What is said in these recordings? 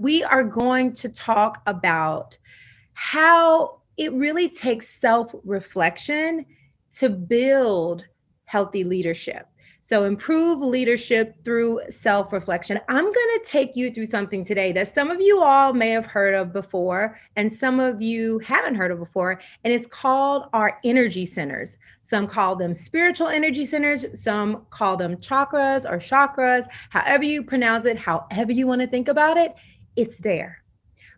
we are going to talk about how it really takes self-reflection to build healthy leadership. So improve leadership through self-reflection. I'm going to take you through something today that some of you all may have heard of before and some of you haven't heard of before, and it's called our energy centers. Some call them spiritual energy centers, some call them chakras or chakras, however you pronounce it, however you want to think about it, it's there.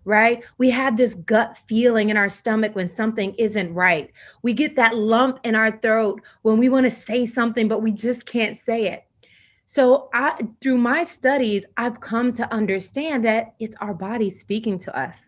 Right? We have this gut feeling in our stomach when something isn't right. We get that lump in our throat when we want to say something, but we just can't say it. So through my studies, I've come to understand that it's our body speaking to us.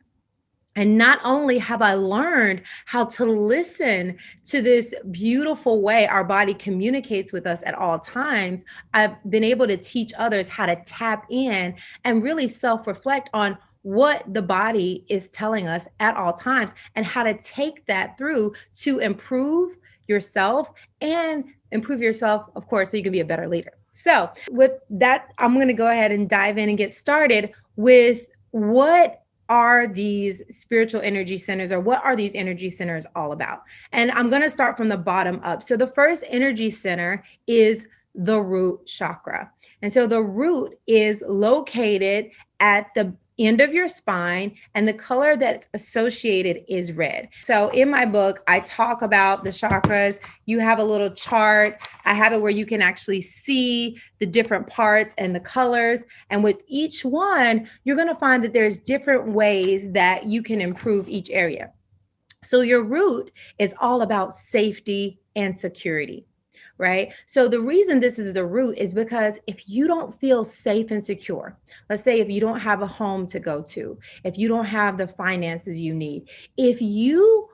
And not only have I learned how to listen to this beautiful way our body communicates with us at all times, I've been able to teach others how to tap in and really self-reflect on what the body is telling us at all times and how to take that through to improve yourself and improve yourself, of course, so you can be a better leader. So with that, I'm going to go ahead and dive in and get started with what are these spiritual energy centers, or what are these energy centers all about? And I'm going to start from the bottom up. So the first energy center is the root chakra. And so the root is located at the end of your spine, and the color that's associated is red. So in my book, I talk about the chakras. You have a little chart. I have it where you can actually see the different parts and the colors. And with each one, you're going to find that there's different ways that you can improve each area. So your root is all about safety and security. Right? So the reason this is the root is because if you don't feel safe and secure, let's say if you don't have a home to go to, if you don't have the finances you need, if you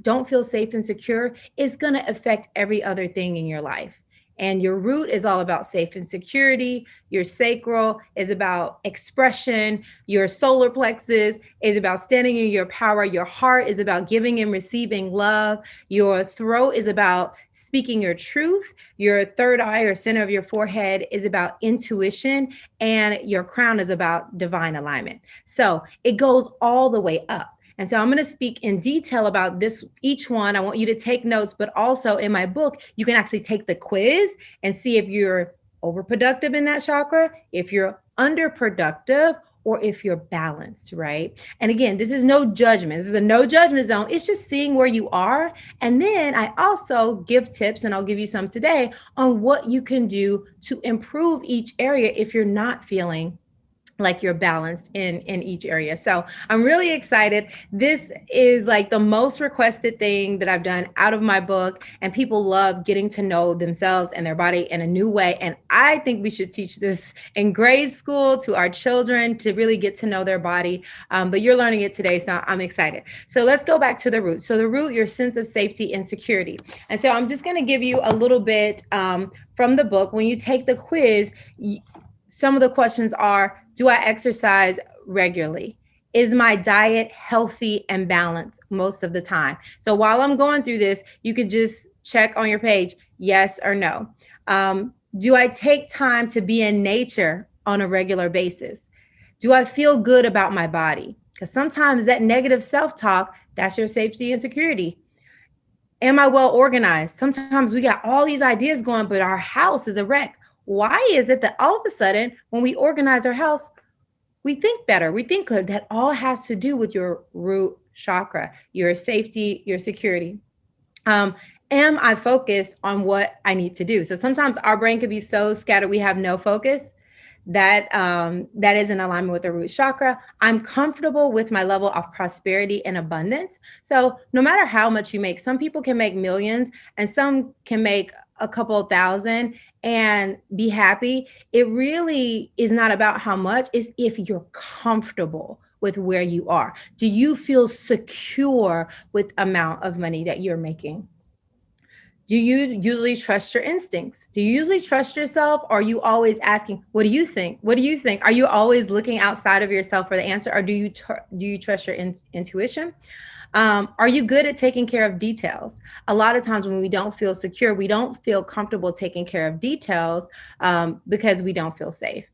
don't feel safe and secure, it's going to affect every other thing in your life. And your root is all about safe and security. Your sacral is about expression. Your solar plexus is about standing in your power. Your heart is about giving and receiving love. Your throat is about speaking your truth. Your third eye or center of your forehead is about intuition. And your crown is about divine alignment. So it goes all the way up. And so I'm going to speak in detail about this, each one. I want you to take notes, but also in my book, you can actually take the quiz and see if you're overproductive in that chakra, if you're underproductive, or if you're balanced, right? And again, this is no judgment. This is a no judgment zone. It's just seeing where you are. And then I also give tips, and I'll give you some today, on what you can do to improve each area if you're not feeling like you're balanced in each area. So I'm really excited. This is like the most requested thing that I've done out of my book, and people love getting to know themselves and their body in a new way. And I think we should teach this in grade school to our children to really get to know their body. But you're learning it today, so I'm excited. So let's go back to the root. So the root, your sense of safety and security. And so I'm just going to give you a little bit from the book. When you take the quiz, some of the questions are, do I exercise regularly? Is my diet healthy and balanced most of the time? So while I'm going through this, you could just check on your page, yes or no. Do I take time to be in nature on a regular basis? Do I feel good about my body? Because sometimes that negative self-talk, that's your safety and security. Am I well organized? Sometimes we got all these ideas going, but our house is a wreck. Why is it that all of a sudden, when we organize our house, we think better, we think clear? That all has to do with your root chakra, your safety, your security. Am I focused on what I need to do? So sometimes our brain could be so scattered, we have no focus. That is in alignment with the root chakra. I'm comfortable with my level of prosperity and abundance. So no matter how much you make, some people can make millions and some can make a couple of thousand and be happy. It really is not about how much, it's if you're comfortable with where you are. Do you feel secure with amount of money that you're making? Do you usually trust your instincts? Do you usually trust yourself? Or are you always asking, what do you think? What do you think? Are you always looking outside of yourself for the answer? Or do you trust your intuition? Are you good at taking care of details? A lot of times when we don't feel secure, we don't feel comfortable taking care of details because we don't feel safe.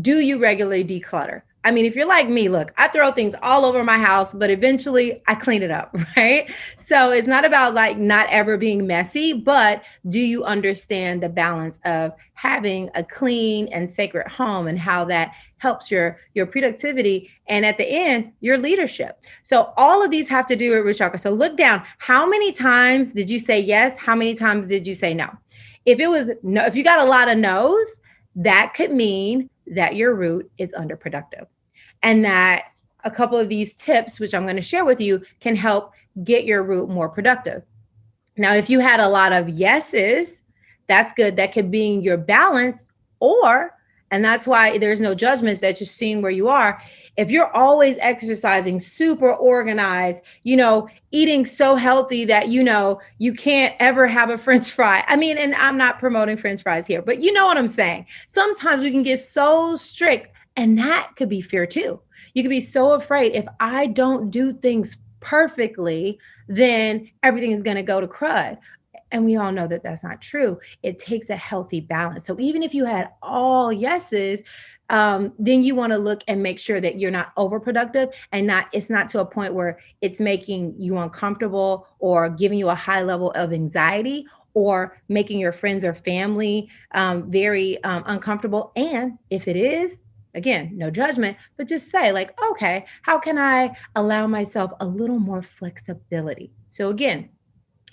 do you regularly declutter? I mean, if you're like me, look, I throw things all over my house, but eventually I clean it up, right? So it's not about like not ever being messy, but do you understand the balance of having a clean and sacred home and how that helps your productivity and at the end, your leadership. So all of these have to do with root chakra. So look down. How many times did you say yes? How many times did you say no? If it was no, if you got a lot of no's, that could mean that your root is underproductive. And that a couple of these tips, which I'm going to share with you, can help get your root more productive. Now, if you had a lot of yeses, that's good. That could be your balance, or, and that's why there's no judgments, that's just seeing where you are. If you're always exercising, super organized, eating so healthy that, you can't ever have a French fry. I mean, and I'm not promoting French fries here, but you know what I'm saying? Sometimes we can get so strict, and that could be fear too. You could be so afraid, if I don't do things perfectly, then everything is going to go to crud. And we all know that that's not true. It takes a healthy balance. So even if you had all yeses, then you want to look and make sure that you're not overproductive and it's not to a point where it's making you uncomfortable or giving you a high level of anxiety or making your friends or family very uncomfortable. And if it is, again, no judgment, but just say like, okay, how can I allow myself a little more flexibility? So again,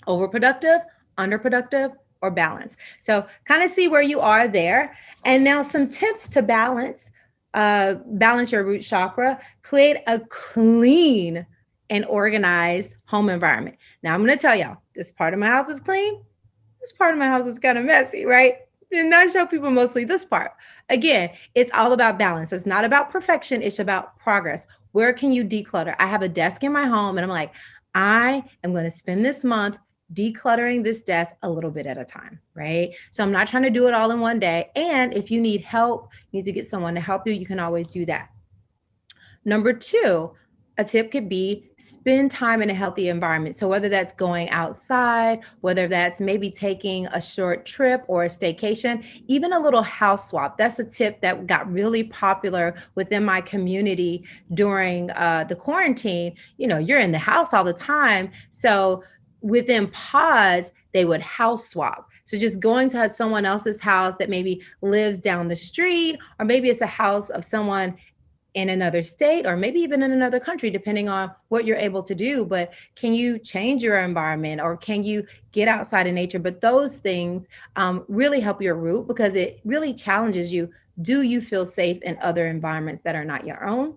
overproductive, underproductive, or balance. So kind of see where you are there. And now some tips to balance your root chakra. Create a clean and organized home environment. Now I'm going to tell y'all, this part of my house is clean. This part of my house is kind of messy, right? And I show people mostly this part. Again, it's all about balance. It's not about perfection. It's about progress. Where can you declutter? I have a desk in my home and I'm like, I am going to spend this month decluttering this desk a little bit at a time, right? So I'm not trying to do it all in one day. And if you need help, you need to get someone to help you, you can always do that. Number two, a tip could be spend time in a healthy environment. So whether that's going outside, whether that's maybe taking a short trip or a staycation, even a little house swap. That's a tip that got really popular within my community during the quarantine. You're in the house all the time. So within pods, they would house swap. So just going to someone else's house that maybe lives down the street, or maybe it's a house of someone in another state or maybe even in another country, depending on what you're able to do. But can you change your environment or can you get outside in nature? But those things really help your root because it really challenges you. Do you feel safe in other environments that are not your own?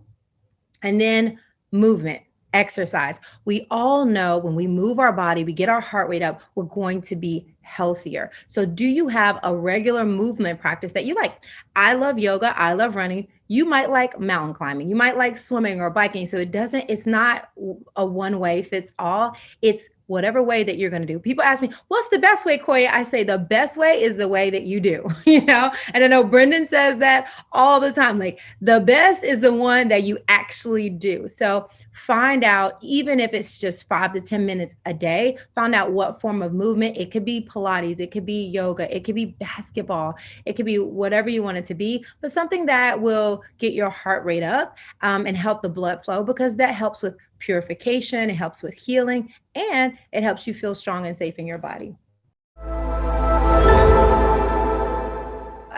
And then movement. Exercise. We all know when we move our body, we get our heart rate up, we're going to be healthier. So do you have a regular movement practice that you like? I love yoga. I love running. You might like mountain climbing. You might like swimming or biking. So it's not a one way fits all. It's whatever way that you're going to do. People ask me, what's the best way, Koya? I say the best way is the way that you do, And I know Brendan says that all the time, like the best is the one that you actually do. So find out, even if it's just 5 to 10 minutes a day, find out what form of movement. It could be Pilates, it could be yoga, it could be basketball, it could be whatever you want it to be, but something that will get your heart rate up and help the blood flow, because that helps with purification, it helps with healing, and it helps you feel strong and safe in your body.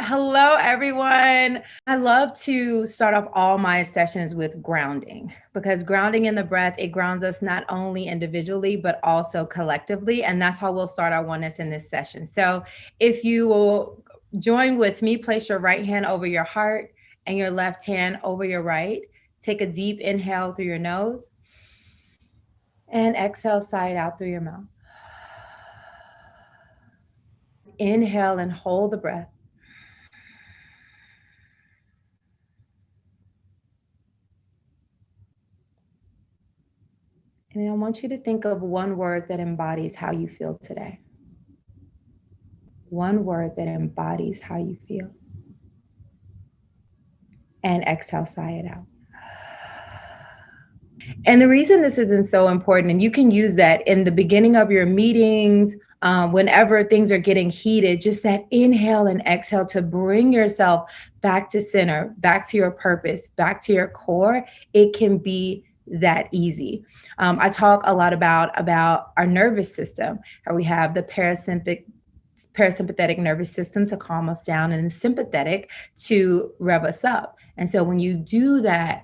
Hello, everyone. I love to start off all my sessions with grounding, because grounding in the breath, it grounds us not only individually, but also collectively. And that's how we'll start our oneness in this session. So if you will join with me, place your right hand over your heart and your left hand over your right. Take a deep inhale through your nose and exhale, sigh it out through your mouth. Inhale and hold the breath. And I want you to think of one word that embodies how you feel today. One word that embodies how you feel. And exhale, sigh it out. And the reason this isn't so important, and you can use that in the beginning of your meetings, whenever things are getting heated, just that inhale and exhale to bring yourself back to center, back to your purpose, back to your core. It can be that easy. I talk a lot about our nervous system, how we have the parasympathetic nervous system to calm us down and the sympathetic to rev us up. And so when you do that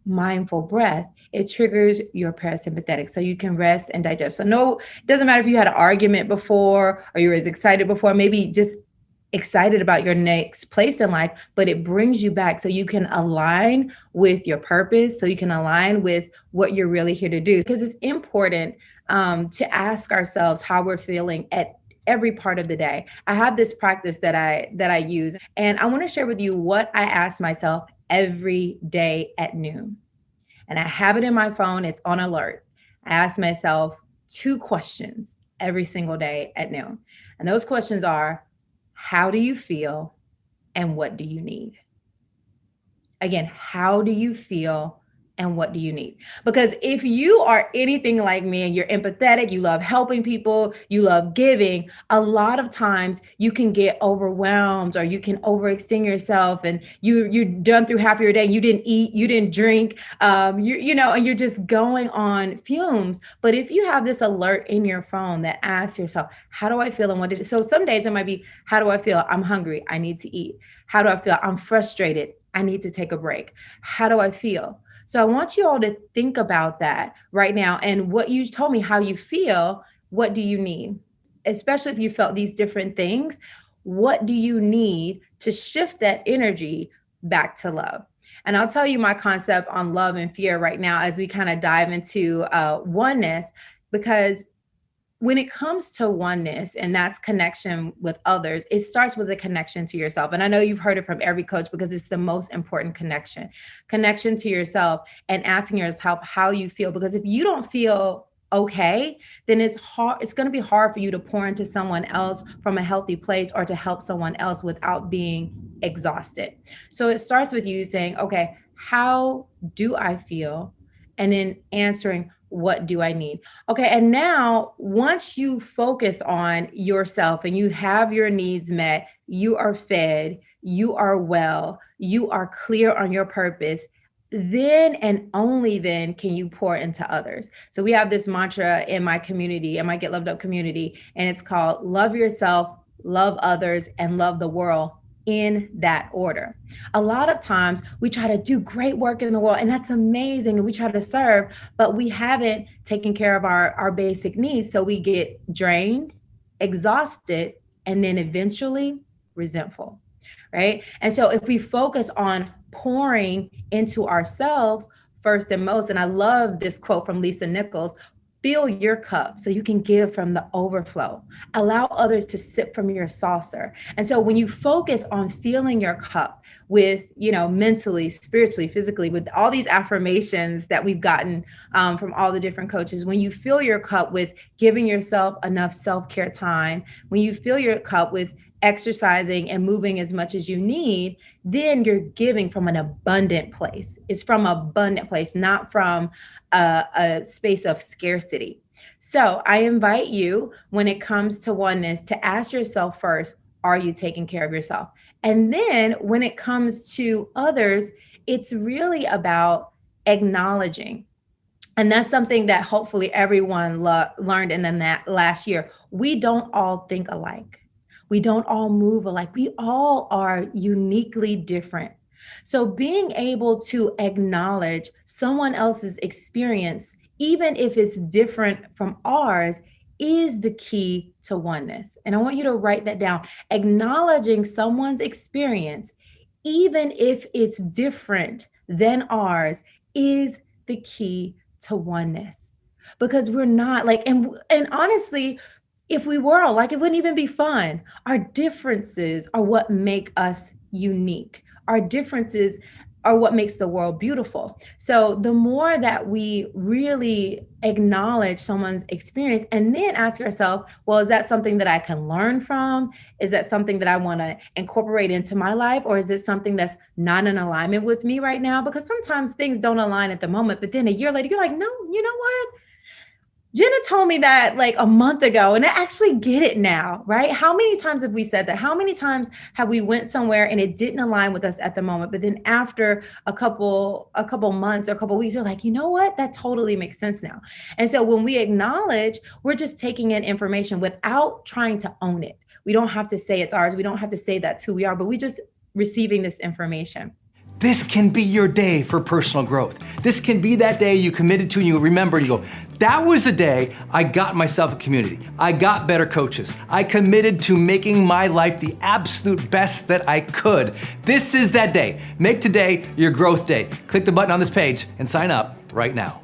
mindful breath, it triggers your parasympathetic so you can rest and digest. So no, it doesn't matter if you had an argument before or you were as excited before, maybe just excited about your next place in life, but it brings you back so you can align with your purpose, so you can align with what you're really here to do. Because it's important to ask ourselves how we're feeling at every part of the day. I have this practice that I use, and I want to share with you what I ask myself every day at noon. And I have it in my phone, it's on alert. I ask myself 2 questions every single day at noon. And those questions are, how do you feel and what do you need? Again, how do you feel and what do you need? Because if you are anything like me and you're empathetic, you love helping people, you love giving, a lot of times you can get overwhelmed or you can overextend yourself and you're done through half of your day. You didn't eat, you didn't drink, and you're just going on fumes. But if you have this alert in your phone that asks yourself, how do I feel and what did it? So some days it might be, how do I feel? I'm hungry. I need to eat. How do I feel? I'm frustrated. I need to take a break. How do I feel? So I want you all to think about that right now. And what you told me, how you feel, what do you need? Especially if you felt these different things, what do you need to shift that energy back to love? And I'll tell you my concept on love and fear right now as we kind of dive into oneness, because when it comes to oneness, and that's connection with others, it starts with a connection to yourself. And I know you've heard it from every coach because it's the most important connection to yourself and asking yourself how you feel. Because if you don't feel okay, then it's going to be hard for you to pour into someone else from a healthy place or to help someone else without being exhausted. So it starts with you saying, okay, how do I feel? And then answering, what do I need? Okay. And now once you focus on yourself and you have your needs met, you are fed, you are well, you are clear on your purpose, then and only then can you pour into others. So we have this mantra in my community, in my Get Loved Up community, and it's called love yourself, love others, and love the world, in that order. A lot of times we try to do great work in the world, and that's amazing, and we try to serve, but we haven't taken care of our basic needs. So we get drained, exhausted, and then eventually resentful, right? And so if we focus on pouring into ourselves first and most, and I love this quote from Lisa Nichols, fill your cup so you can give from the overflow. Allow others to sip from your saucer. And so when you focus on filling your cup with, mentally, spiritually, physically, with all these affirmations that we've gotten from all the different coaches, when you fill your cup with giving yourself enough self-care time, when you fill your cup with exercising and moving as much as you need, then you're giving from an abundant place. It's from an abundant place, not from a space of scarcity. So I invite you, when it comes to oneness, to ask yourself first, are you taking care of yourself? And then when it comes to others, it's really about acknowledging. And that's something that hopefully everyone learned in the last year. We don't all think alike. We don't all move alike. We all are uniquely different. So being able to acknowledge someone else's experience, even if it's different from ours, is the key to oneness. And I want you to write that down. Acknowledging someone's experience, even if it's different than ours, is the key to oneness. Because we're not like, and honestly, if we were all like, it wouldn't even be fun. Our differences are what make us unique. Our differences are what makes the world beautiful. So the more that we really acknowledge someone's experience and then ask ourselves, well, is that something that I can learn from? Is that something that I want to incorporate into my life? Or is this something that's not in alignment with me right now? Because sometimes things don't align at the moment, but then a year later, you're like, no, you know what? Jenna told me that like a month ago, and I actually get it now, right? How many times have we said that? How many times have we went somewhere and it didn't align with us at the moment, but then after a couple months or a couple weeks, you're like, you know what? That totally makes sense now. And so when we acknowledge, we're just taking in information without trying to own it. We don't have to say it's ours. We don't have to say that's who we are, but we just receiving this information. This can be your day for personal growth. This can be that day you committed to and you remember and you go, that was the day I got myself a community. I got better coaches. I committed to making my life the absolute best that I could. This is that day. Make today your growth day. Click the button on this page and sign up right now.